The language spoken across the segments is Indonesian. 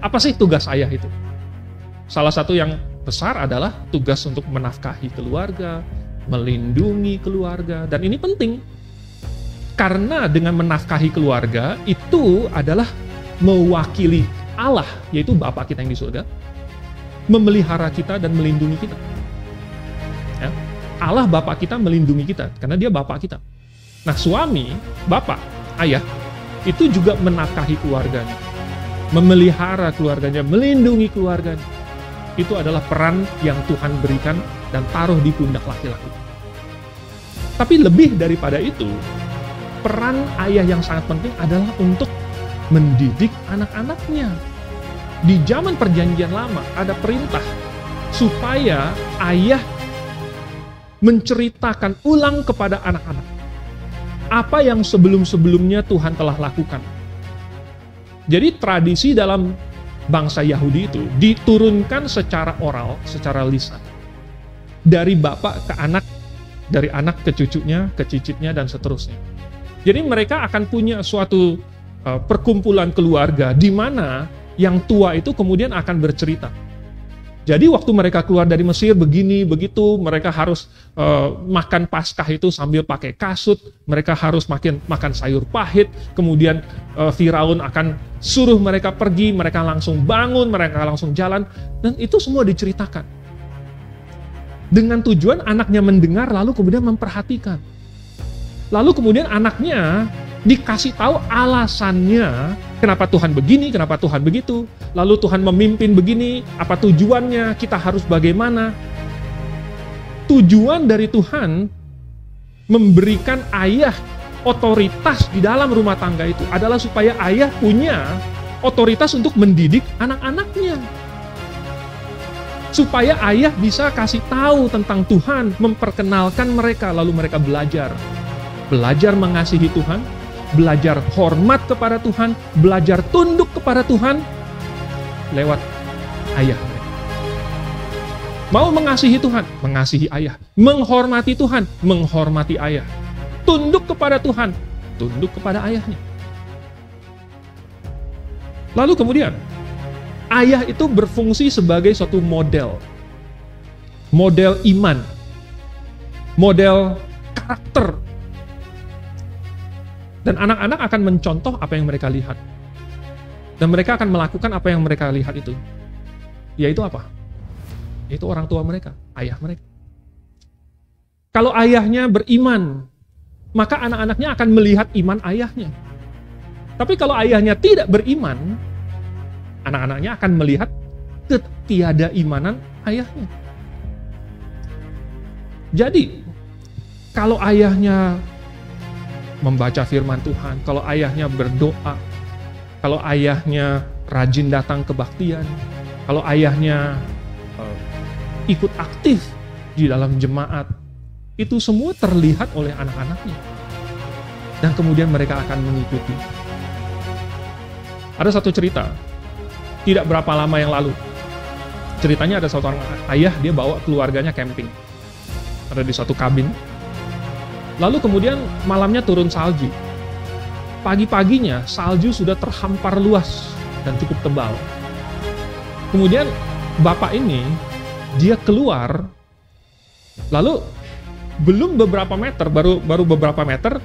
Apa sih tugas ayah itu? Salah satu yang besar adalah tugas untuk menafkahi keluarga, melindungi keluarga, dan ini penting. Karena dengan menafkahi keluarga itu adalah mewakili Allah, yaitu Bapa kita yang di surga, memelihara kita dan melindungi kita. Ya. Allah Bapa kita melindungi kita, karena dia Bapa kita. Nah, suami, bapak, ayah, itu juga menafkahi keluarganya, memelihara keluarganya, melindungi keluarganya. Itu adalah peran yang Tuhan berikan dan taruh di pundak laki-laki. Tapi lebih daripada itu, peran ayah yang sangat penting adalah untuk mendidik anak-anaknya. Di zaman Perjanjian Lama ada perintah supaya ayah menceritakan ulang kepada anak-anak apa yang sebelum-sebelumnya Tuhan telah lakukan. Jadi tradisi dalam bangsa Yahudi itu diturunkan secara oral, secara lisan. Dari bapak ke anak, dari anak ke cucunya, ke cicitnya, dan seterusnya. Jadi mereka akan punya suatu perkumpulan keluarga di mana yang tua itu kemudian akan bercerita. Jadi waktu mereka keluar dari Mesir begini, begitu, mereka harus makan Paskah itu sambil pakai kasut, mereka harus makan sayur pahit, kemudian Firaun akan suruh mereka pergi, mereka langsung bangun, mereka langsung jalan, dan itu semua diceritakan. Dengan tujuan anaknya mendengar lalu kemudian memperhatikan. Lalu kemudian anaknya dikasih tahu alasannya kenapa Tuhan begini, kenapa Tuhan begitu. Lalu Tuhan memimpin begini, apa tujuannya, kita harus bagaimana. Tujuan dari Tuhan memberikan ayah otoritas di dalam rumah tangga itu adalah supaya ayah punya otoritas untuk mendidik anak-anaknya. Supaya ayah bisa kasih tahu tentang Tuhan, memperkenalkan mereka, lalu mereka belajar. Belajar mengasihi Tuhan, belajar hormat kepada Tuhan, belajar tunduk kepada Tuhan lewat ayah mereka. Mau mengasihi Tuhan, mengasihi ayah. Menghormati Tuhan, menghormati ayah. Tunduk kepada Tuhan, tunduk kepada ayahnya. Lalu kemudian, ayah itu berfungsi sebagai suatu model. Model iman. Model karakter. Dan anak-anak akan mencontoh apa yang mereka lihat. Dan mereka akan melakukan apa yang mereka lihat itu. Yaitu apa? Yaitu orang tua mereka, ayah mereka. Kalau ayahnya beriman, maka anak-anaknya akan melihat iman ayahnya. Tapi kalau ayahnya tidak beriman, anak-anaknya akan melihat ketiadaimanan ayahnya. Jadi, kalau ayahnya membaca firman Tuhan, kalau ayahnya berdoa, kalau ayahnya rajin datang kebaktian, kalau ayahnya ikut aktif di dalam jemaat, itu semua terlihat oleh anak-anaknya. Dan kemudian mereka akan mengikuti. Ada satu cerita, tidak berapa lama yang lalu. Ceritanya ada satu orang ayah, dia bawa keluarganya camping. Ada di satu kabin. Lalu kemudian malamnya turun salju. Pagi-paginya salju sudah terhampar luas dan cukup tebal. Kemudian bapak ini, dia keluar, lalu belum beberapa meter, baru beberapa meter,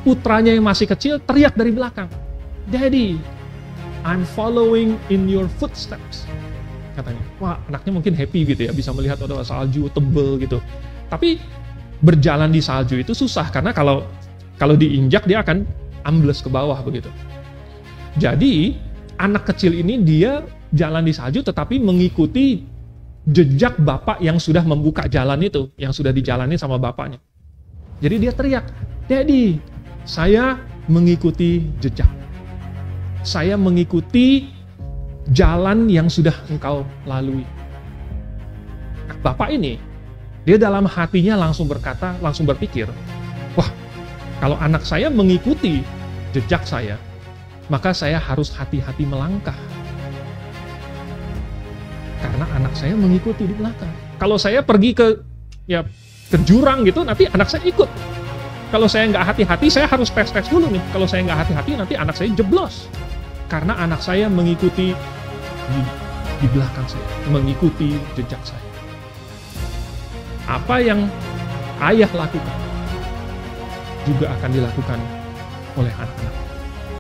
putranya yang masih kecil teriak dari belakang, "Daddy, I'm following in your footsteps," katanya. Wah, anaknya mungkin happy gitu ya, bisa melihat ada salju tebel gitu. Tapi berjalan di salju itu susah, karena kalau diinjak dia akan ambles ke bawah begitu. Jadi anak kecil ini dia jalan di salju tetapi mengikuti jejak bapak yang sudah membuka jalan itu, yang sudah dijalani sama bapaknya. Jadi dia teriak, "Daddy, saya mengikuti jejak. Saya mengikuti jalan yang sudah engkau lalui." Nah, bapak ini, dia dalam hatinya langsung berkata, langsung berpikir, wah, kalau anak saya mengikuti jejak saya, maka saya harus hati-hati melangkah. Karena anak saya mengikuti di belakang. Kalau saya pergi ke jurang gitu, nanti anak saya ikut. Kalau saya nggak hati-hati, saya harus tes dulu nih. Kalau saya nggak hati-hati, nanti anak saya jeblos. Karena anak saya mengikuti di belakang saya, mengikuti jejak saya. Apa yang ayah lakukan juga akan dilakukan oleh anak-anak.